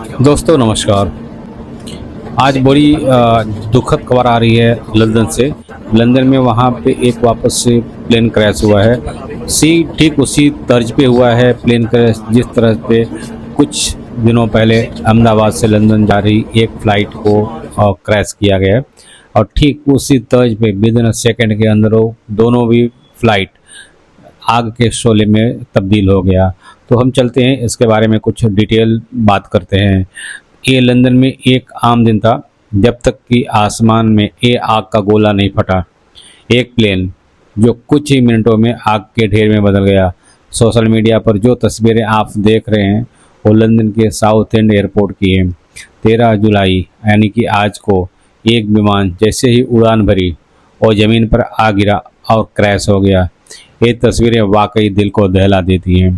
दोस्तों नमस्कार। आज बड़ी दुखद खबर आ रही है लंदन से। लंदन में वहाँ पे एक वापस से प्लेन क्रैश हुआ है। ठीक उसी तर्ज पे हुआ है प्लेन क्रैश जिस तरह पे कुछ दिनों पहले अहमदाबाद से लंदन जा रही एक फ़्लाइट को क्रैश किया गया है। और ठीक उसी तर्ज पे विदिन सेकंड के अंदर वो दोनों भी फ़्लाइट आग के शोले में तब्दील हो गया। तो हम चलते हैं इसके बारे में कुछ डिटेल बात करते हैं। ये लंदन में एक आम दिन था जब तक कि आसमान में ये आग का गोला नहीं फटा। एक प्लेन जो कुछ ही मिनटों में आग के ढेर में बदल गया। सोशल मीडिया पर जो तस्वीरें आप देख रहे हैं वो लंदन के साउथ एंड एयरपोर्ट की हैं। 13 जुलाई यानी कि आज को एक विमान जैसे ही उड़ान भरी और ज़मीन पर आ गिरा और क्रैश हो गया। ये तस्वीरें वाकई दिल को दहला देती हैं।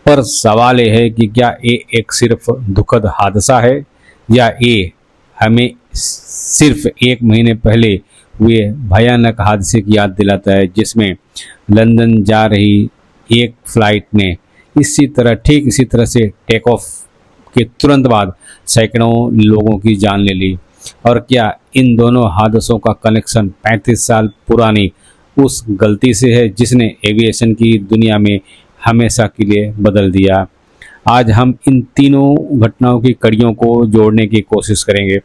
पर सवाल ये है कि क्या ये एक सिर्फ दुखद हादसा है या ये हमें सिर्फ एक महीने पहले हुए भयानक हादसे की याद दिलाता है जिसमें लंदन जा रही एक फ़्लाइट ने ठीक इसी तरह से टेक ऑफ के तुरंत बाद सैकड़ों लोगों की जान ले ली। और क्या इन दोनों हादसों का कनेक्शन 35 साल पुरानी उस गलती से है जिसने एविएशन की दुनिया में हमेशा के लिए बदल दिया। आज हम इन तीनों घटनाओं की कड़ियों को जोड़ने की कोशिश करेंगे।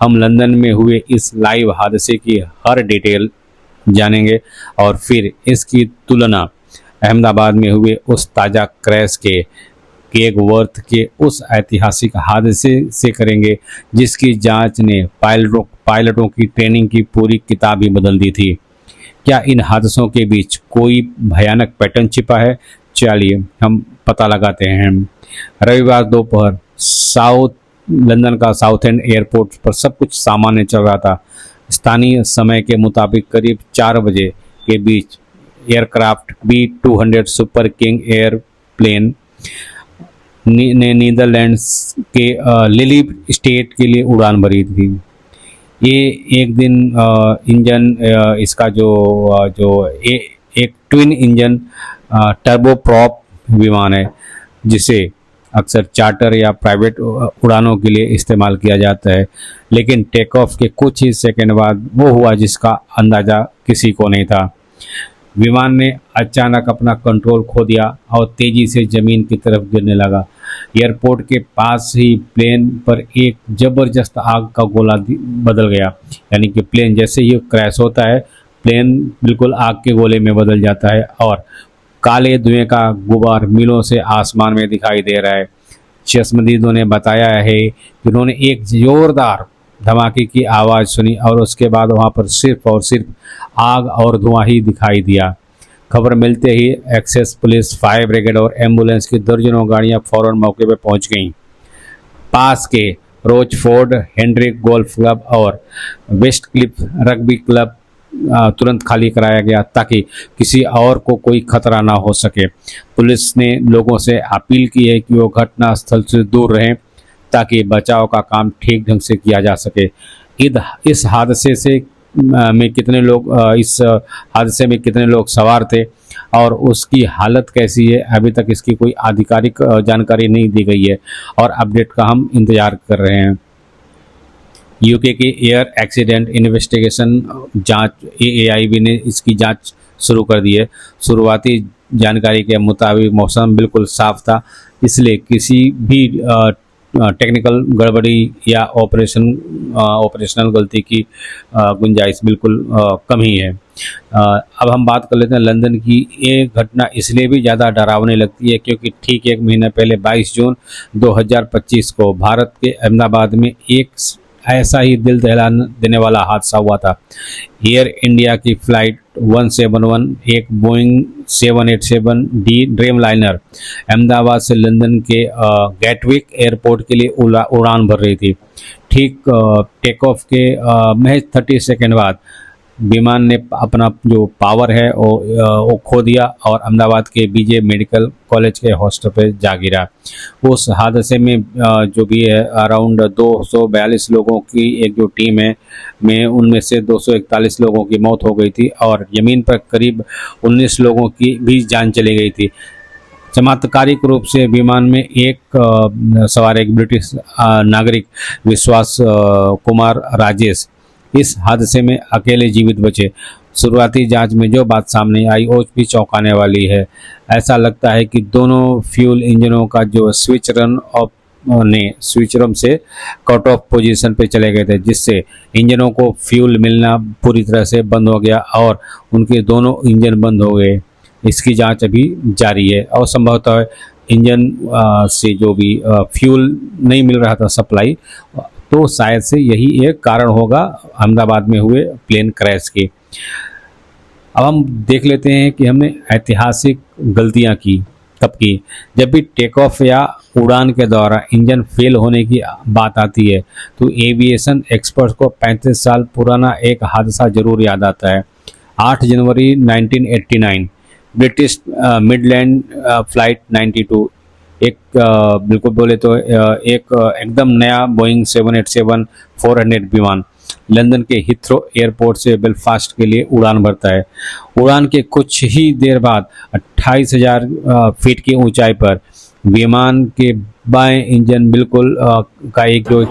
हम लंदन में हुए इस लाइव हादसे की हर डिटेल जानेंगे और फिर इसकी तुलना अहमदाबाद में हुए उस ताज़ा क्रैश के केक वर्थ के उस ऐतिहासिक हादसे से करेंगे जिसकी जांच ने पायलटों की ट्रेनिंग की पूरी किताब ही बदल दी थी। क्या इन हादसों के बीच कोई भयानक पैटर्न छिपा है? चलिए हम पता लगाते हैं। रविवार दोपहर लंदन का साउथ एंड एयरपोर्ट पर सब कुछ सामान्य चल रहा था। स्थानीय समय के मुताबिक करीब 4 बजे के बीच aircraft B-200 super king airplane ने नीदरलैंड्स के लिली स्टेट के लिए उड़ान भरी थी। ये एक दिन इंजन इसका एक ट्विन इंजन टर्बोप्रॉप विमान है जिसे अक्सर चार्टर या प्राइवेट उड़ानों के लिए इस्तेमाल किया जाता है। लेकिन टेक ऑफ के कुछ ही सेकंड बाद वो हुआ जिसका अंदाज़ा किसी को नहीं था। विमान ने अचानक अपना कंट्रोल खो दिया और तेज़ी से ज़मीन की तरफ गिरने लगा। एयरपोर्ट के पास ही प्लेन पर एक ज़बरदस्त आग का गोला बदल गया। यानी कि प्लेन जैसे ही क्रैश होता है प्लेन बिल्कुल आग के गोले में बदल जाता है और काले धुएं का गुबार मीलों से आसमान में दिखाई दे रहा है। चश्मदीदों ने बताया है कि उन्होंने एक ज़ोरदार धमाके की आवाज़ सुनी और उसके बाद वहाँ पर सिर्फ और सिर्फ आग और धुआं ही दिखाई दिया। खबर मिलते ही एक्सेस पुलिस, फायर ब्रिगेड और एम्बुलेंस की दर्जनों गाड़ियाँ फौरन मौके पर पहुँच गईं। पास के रोचफोर्ड हेनरिक गोल्फ क्लब और वेस्ट क्लिफ रग्बी क्लब तुरंत खाली कराया गया ताकि किसी और को कोई खतरा ना हो सके। पुलिस ने लोगों से अपील की है कि वो घटना स्थल से दूर रहें ताकि बचाव का काम ठीक ढंग से किया जा सके। इस हादसे में कितने लोग सवार थे और उसकी हालत कैसी है, अभी तक इसकी कोई आधिकारिक जानकारी नहीं दी गई है और अपडेट का हम इंतज़ार कर रहे हैं। यूके की एयर एक्सीडेंट इन्वेस्टिगेशन जांच AAIB ने इसकी जांच शुरू कर दी है। शुरुआती जानकारी के मुताबिक मौसम बिल्कुल साफ था, इसलिए किसी भी टेक्निकल गड़बड़ी या ऑपरेशनल गलती की गुंजाइश बिल्कुल कम ही है। अब हम बात कर लेते हैं लंदन की। ये घटना इसलिए भी ज़्यादा डरावनी लगती है क्योंकि ठीक एक महीना पहले 22 जून 2025 को भारत के अहमदाबाद में एक ऐसा ही दिल दहला देने वाला हादसा हुआ था। एयर इंडिया की फ़्लाइट 171 एक Boeing 787D dream liner Ahmedabad से लंदन के गैटविक एयरपोर्ट के लिए उड़ान भर रही थी। ठीक टेक ऑफ के महज 30 सेकेंड बाद विमान ने अपना जो पावर है वो खो दिया और अहमदाबाद के BJ मेडिकल कॉलेज के हॉस्टल पे जा गिरा। उस हादसे में जो भी है अराउंड 242 लोगों की एक जो टीम है में उनमें से 241 लोगों की मौत हो गई थी और ज़मीन पर करीब 19 लोगों की भी जान चली गई थी। चमत्कारिक रूप से विमान में सवार एक ब्रिटिश नागरिक विश्वास कुमार राजेश इस हादसे में अकेले जीवित बचे। शुरुआती जांच में जो बात सामने आई वो भी चौंकाने वाली है। ऐसा लगता है कि दोनों फ्यूल इंजनों का जो स्विच रन से कट ऑफ पोजीशन पे चले गए थे, जिससे इंजनों को फ्यूल मिलना पूरी तरह से बंद हो गया और उनके दोनों इंजन बंद हो गए। इसकी जांच अभी जारी है और संभवतः इंजन से जो भी फ्यूल नहीं मिल रहा था सप्लाई, तो शायद से यही एक कारण होगा अहमदाबाद में हुए प्लेन क्रैश के। अब हम देख लेते हैं कि हमने ऐतिहासिक गलतियां की कब की। जब भी टेक ऑफ या उड़ान के दौरान इंजन फेल होने की बात आती है तो एविएशन एक्सपर्ट्स को 35 साल पुराना एक हादसा जरूर याद आता है। 8 जनवरी 1989 ब्रिटिश मिडलैंड फ्लाइट 92 एक बिल्कुल बोले तो एक एकदम नया बोइंग 787-400 विमान लंदन के हिथ्रो एयरपोर्ट से बेलफास्ट के लिए उड़ान भरता है। उड़ान के कुछ ही देर बाद 28,000 फीट की ऊंचाई पर विमान के बाएं इंजन बिल्कुल का एक जो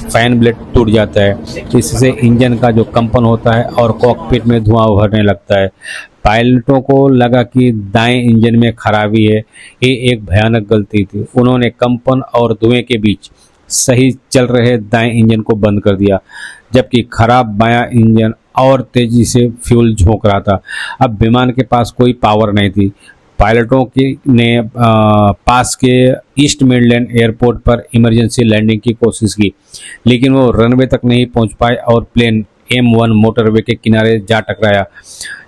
फैन ब्लेड टूट जाता है। इससे इंजन का जो कंपन होता है और कॉकपिट में धुआं उभरने लगता है। पायलटों को लगा कि दाएं इंजन में खराबी है। ये एक भयानक गलती थी। उन्होंने कंपन और धुएं के बीच सही चल रहे दाएं इंजन को बंद कर दिया, जबकि खराब बायां इंजन और तेजी से फ्यूल झोंक रहा था। अब विमान के पास कोई पावर नहीं थी। पायलटों ने पास के ईस्ट मिडलैंड एयरपोर्ट पर इमरजेंसी लैंडिंग की कोशिश की, लेकिन वो रनवे तक नहीं पहुंच पाए और प्लेन M1 मोटरवे के किनारे जा टकराया।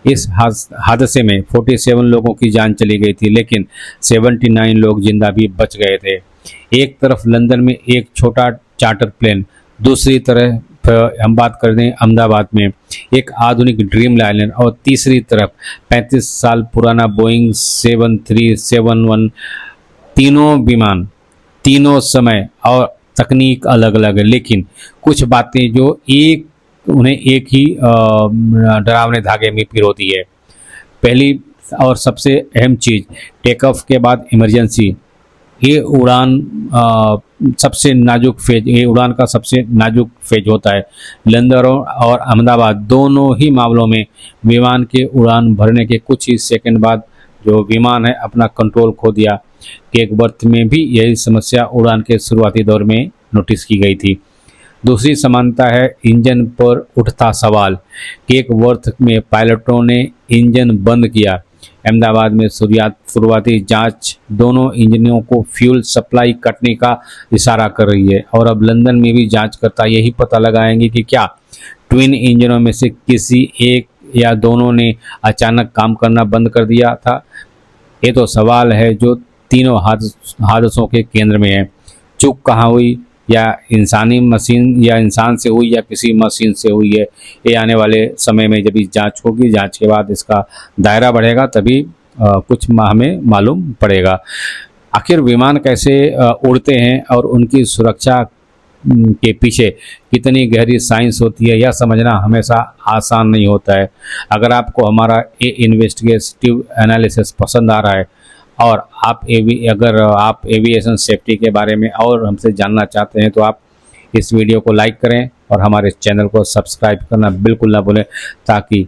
इस हादसे में 47 लोगों की जान चली गई थी, लेकिन 79 लोग जिंदा भी बच गए थे। एक तरफ लंदन में एक छोटा चार्टर प्लेन, दूसरी तरफ हम बात कर दें अहमदाबाद में एक आधुनिक ड्रीम लाइनर और तीसरी तरफ 35 साल पुराना बोइंग 7371। तीनों विमान, तीनों समय और तकनीक अलग अलग है, लेकिन कुछ बातें जो उन्हें एक ही डरावने धागे में पिरोती है। पहली और सबसे अहम चीज़, टेक ऑफ के बाद इमरजेंसी। ये उड़ान का सबसे नाजुक फेज होता है। लंदन और अहमदाबाद दोनों ही मामलों में विमान के उड़ान भरने के कुछ ही सेकंड बाद जो विमान है अपना कंट्रोल खो दिया। केक बर्थ में भी यही समस्या उड़ान के शुरुआती दौर में नोटिस की गई थी। दूसरी समानता है इंजन पर उठता सवाल। केक बर्थ में पायलटों ने इंजन बंद किया। अहमदाबाद में शुरुआती जांच दोनों इंजनों को फ्यूल सप्लाई कटने का इशारा कर रही है, और अब लंदन में भी जांचकर्ता यही पता लगाएंगे कि क्या ट्विन इंजनों में से किसी एक या दोनों ने अचानक काम करना बंद कर दिया था। ये तो सवाल है जो तीनों हादसों के केंद्र में है। चूक कहाँ हुई, या इंसान से हुई या किसी मशीन से हुई है, ये आने वाले समय में जब जांच होगी, जांच के बाद इसका दायरा बढ़ेगा, तभी कुछ हमें मालूम पड़ेगा। आखिर विमान कैसे उड़ते हैं और उनकी सुरक्षा के पीछे कितनी गहरी साइंस होती है, यह समझना हमेशा आसान नहीं होता है। अगर आपको हमारा ये इन्वेस्टिगेटिव एनालिसिस पसंद आ रहा है और अगर आप एविएशन सेफ्टी के बारे में और हमसे जानना चाहते हैं, तो आप इस वीडियो को लाइक करें और हमारे चैनल को सब्सक्राइब करना बिल्कुल ना भूलें, ताकि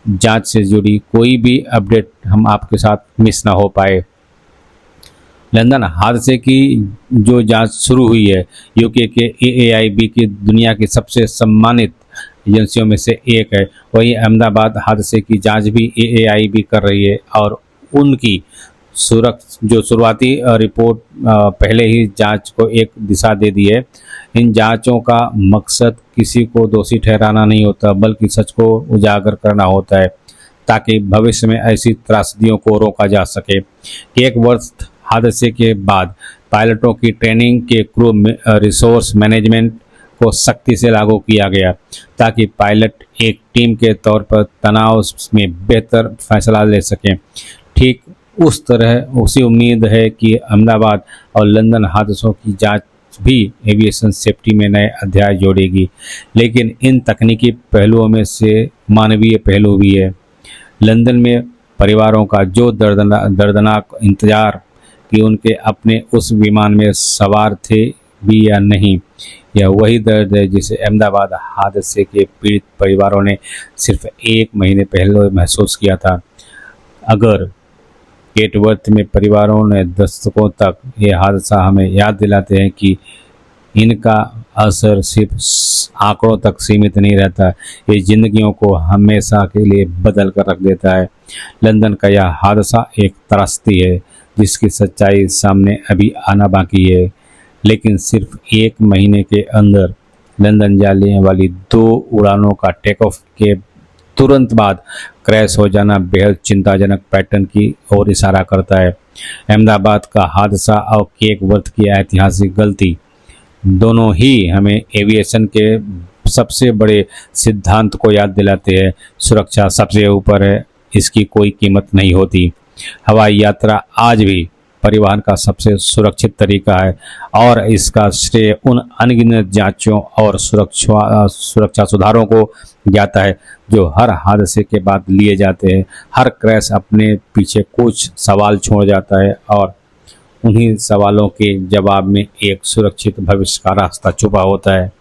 जांच से जुड़ी कोई भी अपडेट हम आपके साथ मिस ना हो पाए। लंदन हादसे की जो जांच शुरू हुई है, यूके के AAIB की दुनिया की सबसे सम्मानित एजेंसियों में से एक है। वहीं अहमदाबाद हादसे की जांच भी AAIB कर रही है, और उनकी जो शुरुआती रिपोर्ट पहले ही जांच को एक दिशा दे दी है। इन जांचों का मकसद किसी को दोषी ठहराना नहीं होता, बल्कि सच को उजागर करना होता है, ताकि भविष्य में ऐसी त्रासदियों को रोका जा सके। एक वर्ष हादसे के बाद पायलटों की ट्रेनिंग के क्रू रिसोर्स मैनेजमेंट को सख्ती से लागू किया गया, ताकि पायलट एक टीम के तौर पर तनाव में बेहतर फैसला ले सकें। ठीक उसी उम्मीद है कि अहमदाबाद और लंदन हादसों की जांच भी एविएशन सेफ्टी में नए अध्याय जोड़ेगी, लेकिन इन तकनीकी पहलुओं में से मानवीय पहलू भी है। लंदन में परिवारों का जो दर्दनाक इंतज़ार कि उनके अपने उस विमान में सवार थे भी या नहीं, यह वही दर्द है जिसे अहमदाबाद हादसे के पीड़ित परिवारों ने सिर्फ 1 महीने पहले महसूस किया था। अगर केटवर्थ में परिवारों ने दशकों तक ये हादसा हमें याद दिलाते हैं कि इनका असर सिर्फ आंकड़ों तक सीमित नहीं रहता, ये जिंदगियों को हमेशा के लिए बदल कर रख देता है। लंदन का यह हादसा एक त्रासदी है जिसकी सच्चाई सामने अभी आना बाकी है, लेकिन सिर्फ 1 महीने के अंदर लंदन जाने वाली 2 उड़ानों का टेक ऑफ के तुरंत बाद क्रैश हो जाना बेहद चिंताजनक पैटर्न की ओर इशारा करता है। अहमदाबाद का हादसा और केकवर्थ की ऐतिहासिक गलती दोनों ही हमें एविएशन के सबसे बड़े सिद्धांत को याद दिलाते हैं। सुरक्षा सबसे ऊपर है, इसकी कोई कीमत नहीं होती। हवाई यात्रा आज भी परिवहन का सबसे सुरक्षित तरीका है और इसका श्रेय उन अनगिनत जांचों और सुरक्षा सुधारों को जाता है जो हर हादसे के बाद लिए जाते हैं। हर क्रैश अपने पीछे कुछ सवाल छोड़ जाता है और उन्हीं सवालों के जवाब में एक सुरक्षित भविष्य का रास्ता छुपा होता है।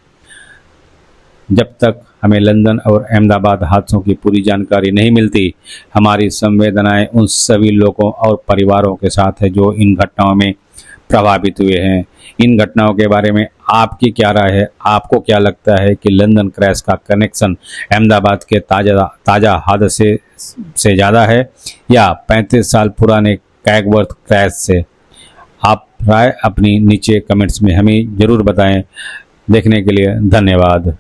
जब तक हमें लंदन और अहमदाबाद हादसों की पूरी जानकारी नहीं मिलती, हमारी संवेदनाएं उन सभी लोगों और परिवारों के साथ है जो इन घटनाओं में प्रभावित हुए हैं। इन घटनाओं के बारे में आपकी क्या राय है? आपको क्या लगता है कि लंदन क्रैश का कनेक्शन अहमदाबाद के ताज़ा हादसे से ज़्यादा है या 35 साल पुराने केकवर्थ क्रैश से? आप राय अपनी नीचे कमेंट्स में हमें ज़रूर बताएं। देखने के लिए धन्यवाद।